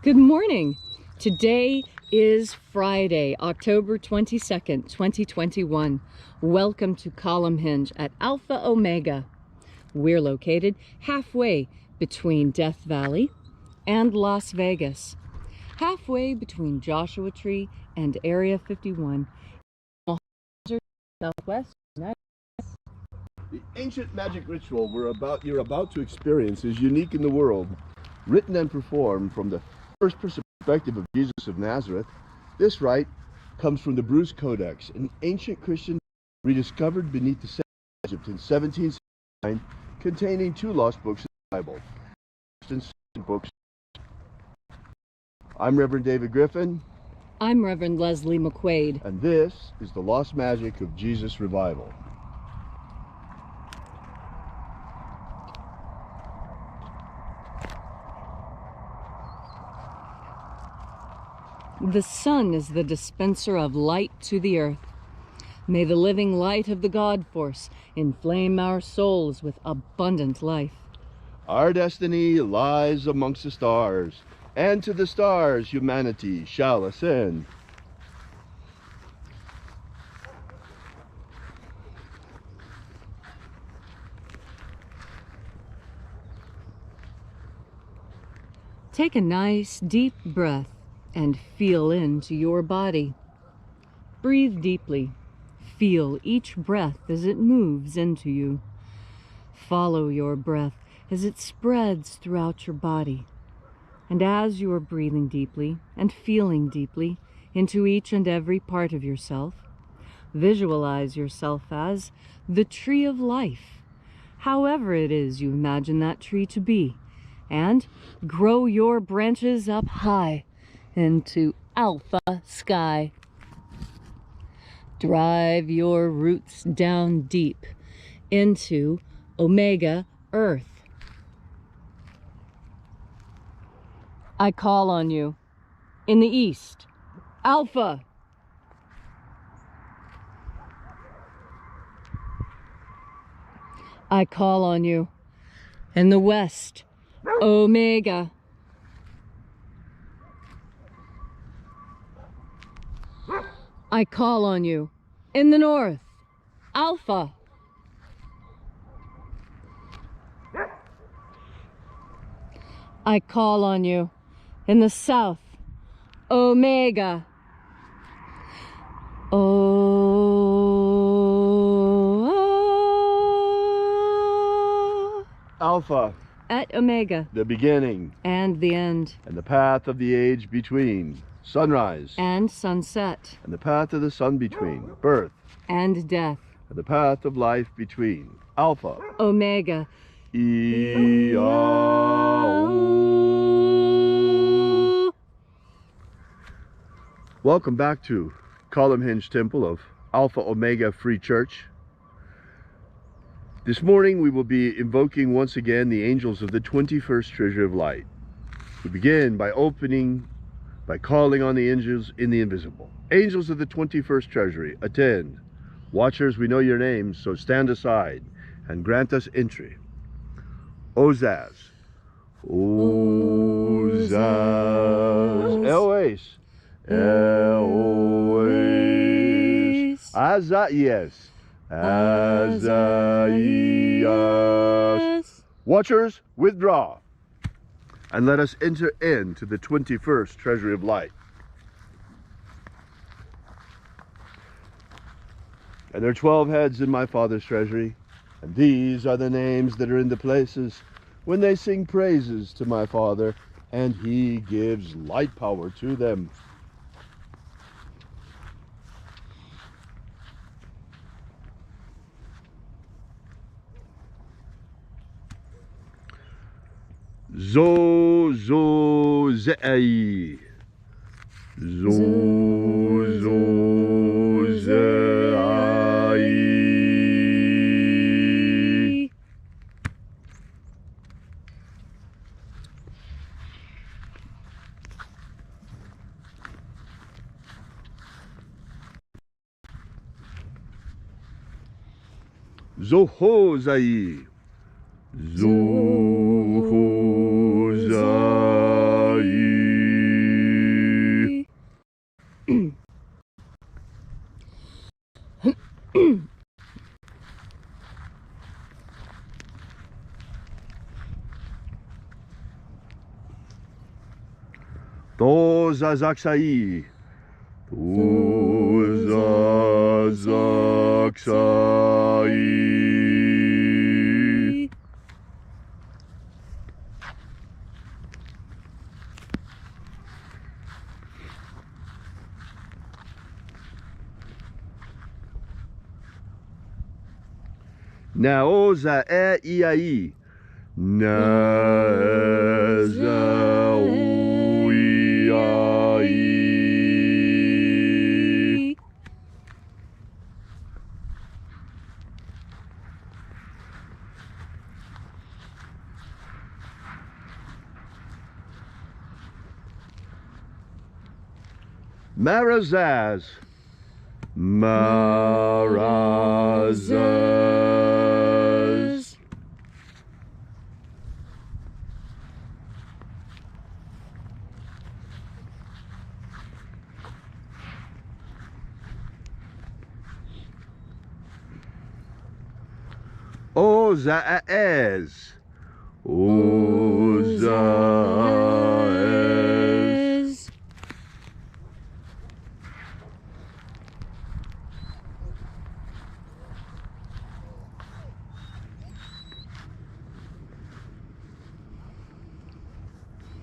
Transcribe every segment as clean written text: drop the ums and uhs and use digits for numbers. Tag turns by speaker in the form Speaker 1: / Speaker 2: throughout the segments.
Speaker 1: Good morning. Today is Friday, October 22nd, 2021. Welcome to Column Hinge at Alpha Omega. We're located halfway between Death Valley and Las Vegas, halfway between Joshua Tree and Area 51, Southwest United States.
Speaker 2: The ancient magic ritual you're about to experience is unique in the world. Written and performed from the first perspective of Jesus of Nazareth, this rite comes from the Bruce Codex, an ancient Christian rediscovered beneath the sands of Egypt in 1769, containing two lost books of the Bible. Books. I'm Reverend David Griffin.
Speaker 1: I'm Reverend Leslie McQuade.
Speaker 2: And this is the Lost Magic of Jesus Revival.
Speaker 1: The sun is the dispenser of light to the earth. May the living light of the God Force inflame our souls with abundant life.
Speaker 2: Our destiny lies amongst the stars, and to the stars humanity shall ascend.
Speaker 1: Take a nice deep breath and feel into your body. Breathe deeply. Feel each breath as it moves into you. Follow your breath as it spreads throughout your body. And as you are breathing deeply and feeling deeply into each and every part of yourself, visualize yourself as the tree of life, however it is you imagine that tree to be, and grow your branches up high into alpha sky. Drive your roots down deep into omega earth. I call on you in the east, alpha. I call on you in the west, omega. I call on you in the north, alpha. I call on you in the south, omega.
Speaker 2: Alpha.
Speaker 1: At omega.
Speaker 2: The beginning.
Speaker 1: And the end.
Speaker 2: And the path of the age between. Sunrise.
Speaker 1: And sunset.
Speaker 2: And the path of the sun between. Birth.
Speaker 1: And death.
Speaker 2: And the path of life between. Alpha.
Speaker 1: Omega.
Speaker 2: IAOE. Welcome back to Column Hinge Temple of Alpha Omega Free Church. This morning we will be invoking once again the angels of the 21st Treasure of Light. We begin by calling on the angels in the invisible. Angels of the 21st Treasury, attend. Watchers, we know your names, so stand aside and grant us entry. Ozaz. Ozaz. Eloes. Eloes. Azaias. Azaias. Watchers, withdraw. And let us enter into the 21st Treasury of Light. And there are 12 heads in my Father's treasury, and these are the names that are in the places when they sing praises to my Father, and he gives light power to them. Zo zo zei. Zo zo zei. Zo ho zei. Zo ho zei. Tozazaksai. Tozazaksai. Naoza IAOE I. Nazaoe. Marazaz. Marazaz. Ozaez. Ozaez.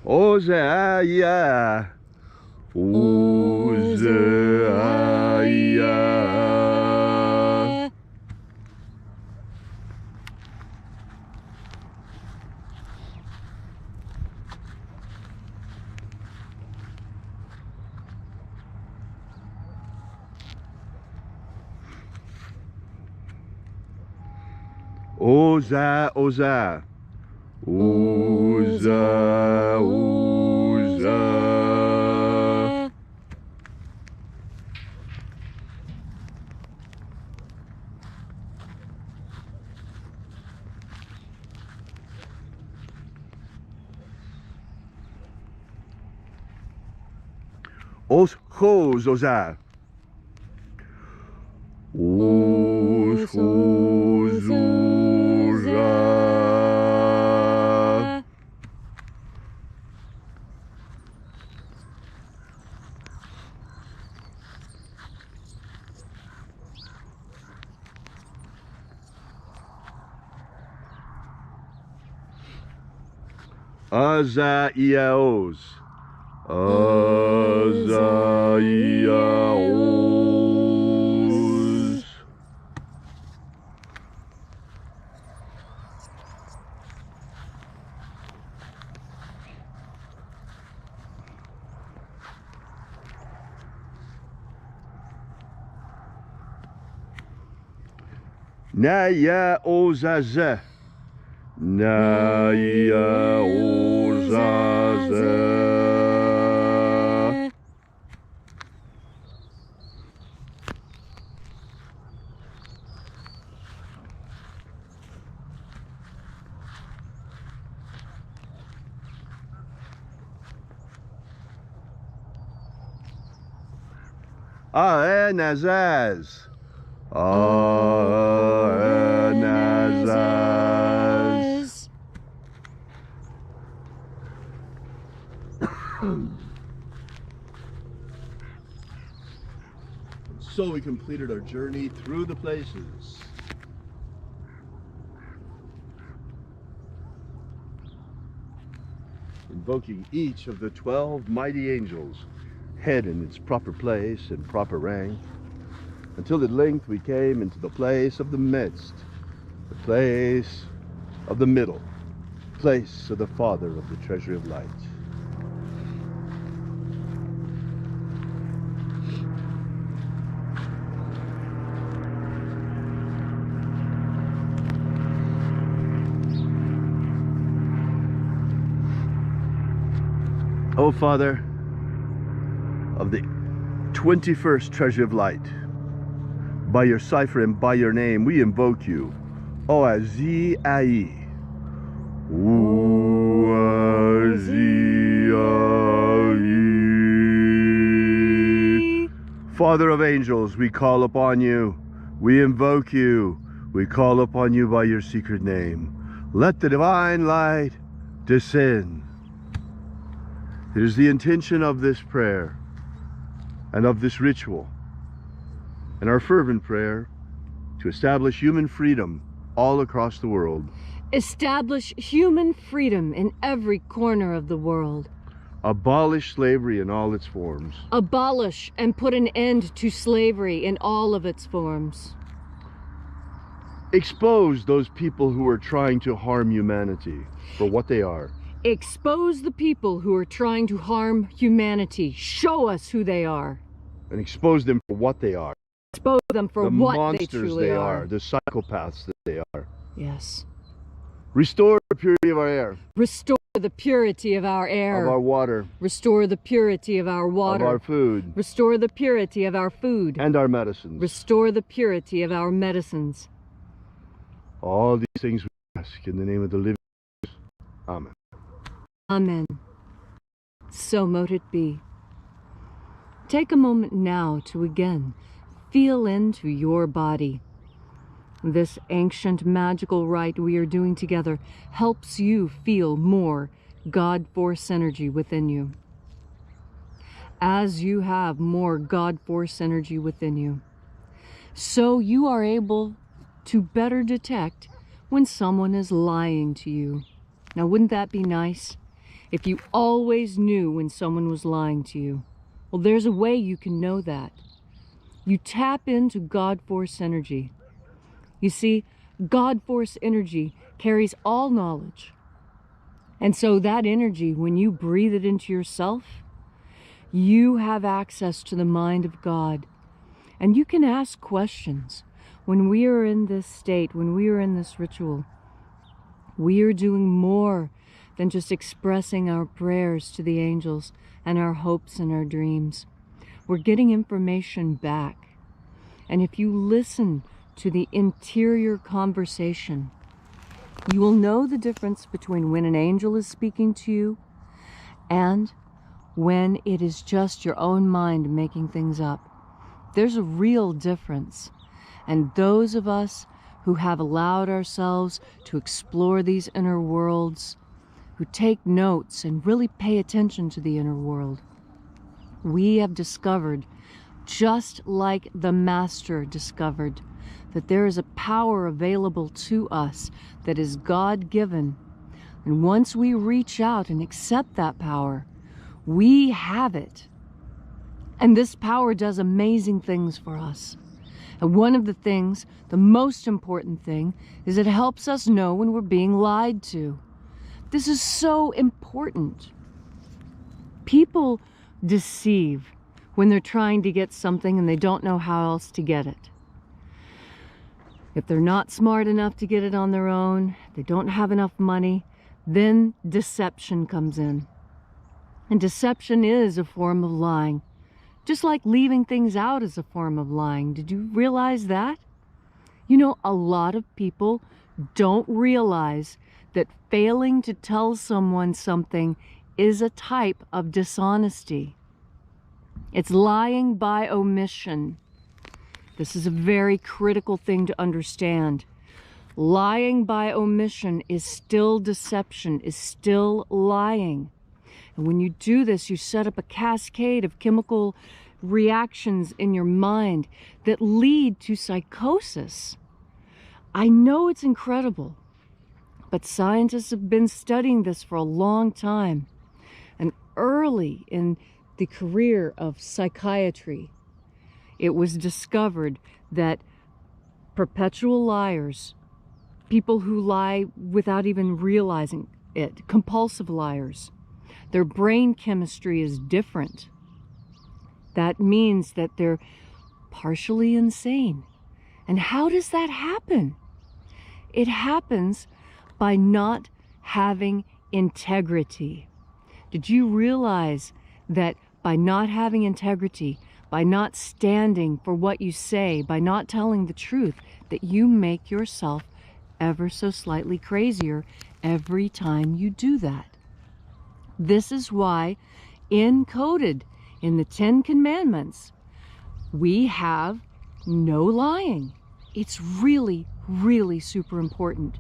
Speaker 2: Ozaia. Ozaia. Oza, Oza. Oza, Oza. Os Hos, Oza. Os Hos, Oza. Azaiaos. Azaiaos. Naya Ozaze. Naya Ozaze. Aenazaz. Aenazaz. So we completed our journey through the places. Invoking each of the 12 mighty angels, head in its proper place and proper rank, until at length we came into the place of the midst, the place of the middle, place of the Father of the treasury of light. O Father of the 21st treasury of light, by your cipher and by your name we invoke you. O Azi Ai. Father of angels, we call upon you. We invoke you. We call upon you by your secret name. Let the divine light descend. It is the intention of this prayer and of this ritual and our fervent prayer to establish human freedom all across the world.
Speaker 1: Establish human freedom in every corner of the world.
Speaker 2: Abolish slavery in all its forms.
Speaker 1: Abolish and put an end to slavery in all of its forms.
Speaker 2: Expose those people who are trying to harm humanity for what they are.
Speaker 1: Expose the people who are trying to harm humanity. Show us who they are.
Speaker 2: And expose them for what they are.
Speaker 1: Expose them for what they
Speaker 2: monsters
Speaker 1: truly
Speaker 2: are. The psychopaths that they are.
Speaker 1: Yes.
Speaker 2: Restore the purity of our air.
Speaker 1: Restore the purity of our air.
Speaker 2: Of our water.
Speaker 1: Restore the purity of our water.
Speaker 2: Of our food.
Speaker 1: Restore the purity of our food.
Speaker 2: And our medicines.
Speaker 1: Restore the purity of our medicines.
Speaker 2: All these things we ask in the name of the living Jesus. Amen.
Speaker 1: Amen. So mote it be. Take a moment now to again feel into your body. This ancient magical rite we are doing together helps you feel more God Force energy within you. As you have more God Force energy within you, so you are able to better detect when someone is lying to you. Now, wouldn't that be nice if you always knew when someone was lying to you? Well, there's a way you can know that. You tap into God Force energy. You see, God Force energy carries all knowledge. And so that energy, when you breathe it into yourself, you have access to the mind of God. And you can ask questions. When we are in this state, when we are in this ritual, we are doing more than just expressing our prayers to the angels and our hopes and our dreams. We're getting information back. And if you listen to the interior conversation, you will know the difference between when an angel is speaking to you and when it is just your own mind making things up. There's a real difference. And those of us who have allowed ourselves to explore these inner worlds, who take notes and really pay attention to the inner world, we have discovered, just like the Master discovered, that there is a power available to us that is God-given. And once we reach out and accept that power, we have it. And this power does amazing things for us. And one of the things, the most important thing, is it helps us know when we're being lied to. This is so important. People deceive when they're trying to get something and they don't know how else to get it. If they're not smart enough to get it on their own, they don't have enough money, then deception comes in. And deception is a form of lying. Just like leaving things out is a form of lying. Did you realize that? You know, a lot of people don't realize that failing to tell someone something is a type of dishonesty. It's lying by omission. This is a very critical thing to understand. Lying by omission is still deception, is still lying. And when you do this, you set up a cascade of chemical reactions in your mind that lead to psychosis. I know it's incredible, but scientists have been studying this for a long time. And early in the career of psychiatry, it was discovered that perpetual liars, people who lie without even realizing it, compulsive liars, their brain chemistry is different. That means that they're partially insane. And how does that happen? It happens by not having integrity. Did you realize that by not having integrity, by not standing for what you say, by not telling the truth, that you make yourself ever so slightly crazier every time you do that? This is why, encoded in the 10 Commandments, we have no lying. It's really, really super important.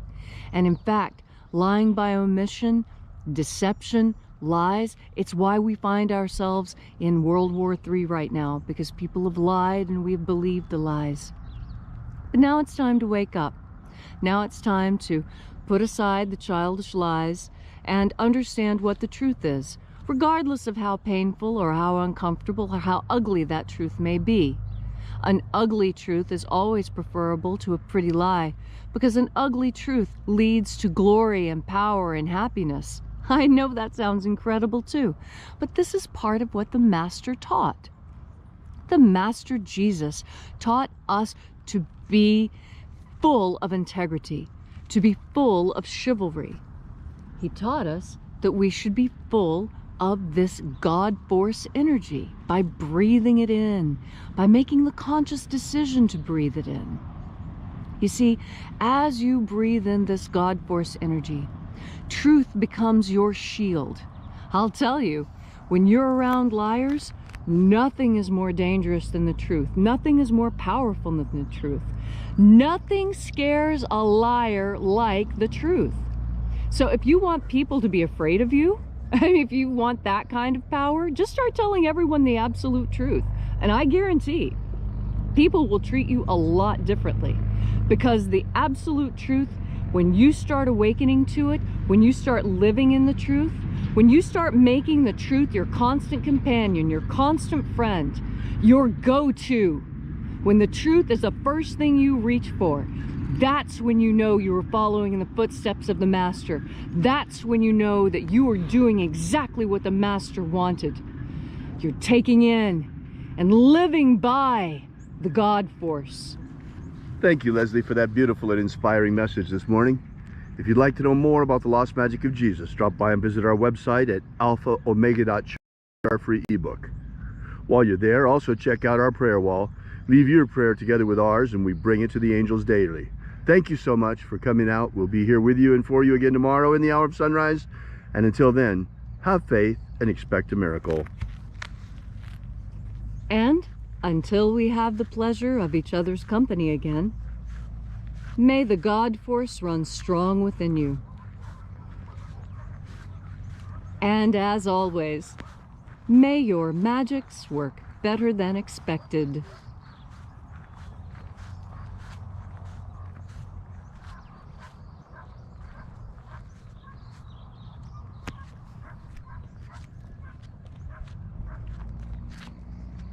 Speaker 1: And in fact, lying by omission, deception, lies, it's why we find ourselves in World War III right now, because people have lied and we have believed the lies. But now it's time to wake up. Now it's time to put aside the childish lies and understand what the truth is, regardless of how painful or how uncomfortable or how ugly that truth may be. An ugly truth is always preferable to a pretty lie, because an ugly truth leads to glory and power and happiness. I know that sounds incredible too, but this is part of what the Master taught. The Master Jesus taught us to be full of integrity, to be full of chivalry. He taught us that we should be full of this God force energy by breathing it in, by making the conscious decision to breathe it in. You see, as you breathe in this God force energy, truth becomes your shield. I'll tell you, when you're around liars, nothing is more dangerous than the truth. Nothing is more powerful than the truth. Nothing scares a liar like the truth. So if you want people to be afraid of you, if you want that kind of power, just start telling everyone the absolute truth. And I guarantee people will treat you a lot differently, because the absolute truth, when you start awakening to it, when you start living in the truth, when you start making the truth your constant companion, your constant friend, your go-to, when the truth is the first thing you reach for, that's when you know you are following in the footsteps of the Master. That's when you know that you are doing exactly what the Master wanted. You're taking in and living by the God force.
Speaker 2: Thank you, Leslie, for that beautiful and inspiring message this morning. If you'd like to know more about the lost magic of Jesus, drop by and visit our website at alphaomega.church, our free ebook. While you're there, also check out our prayer wall. Leave your prayer together with ours, and we bring it to the angels daily. Thank you so much for coming out. We'll be here with you and for you again tomorrow in the hour of sunrise. And until then, have faith and expect a miracle.
Speaker 1: And until we have the pleasure of each other's company again, may the God force run strong within you. And as always, may your magics work better than expected.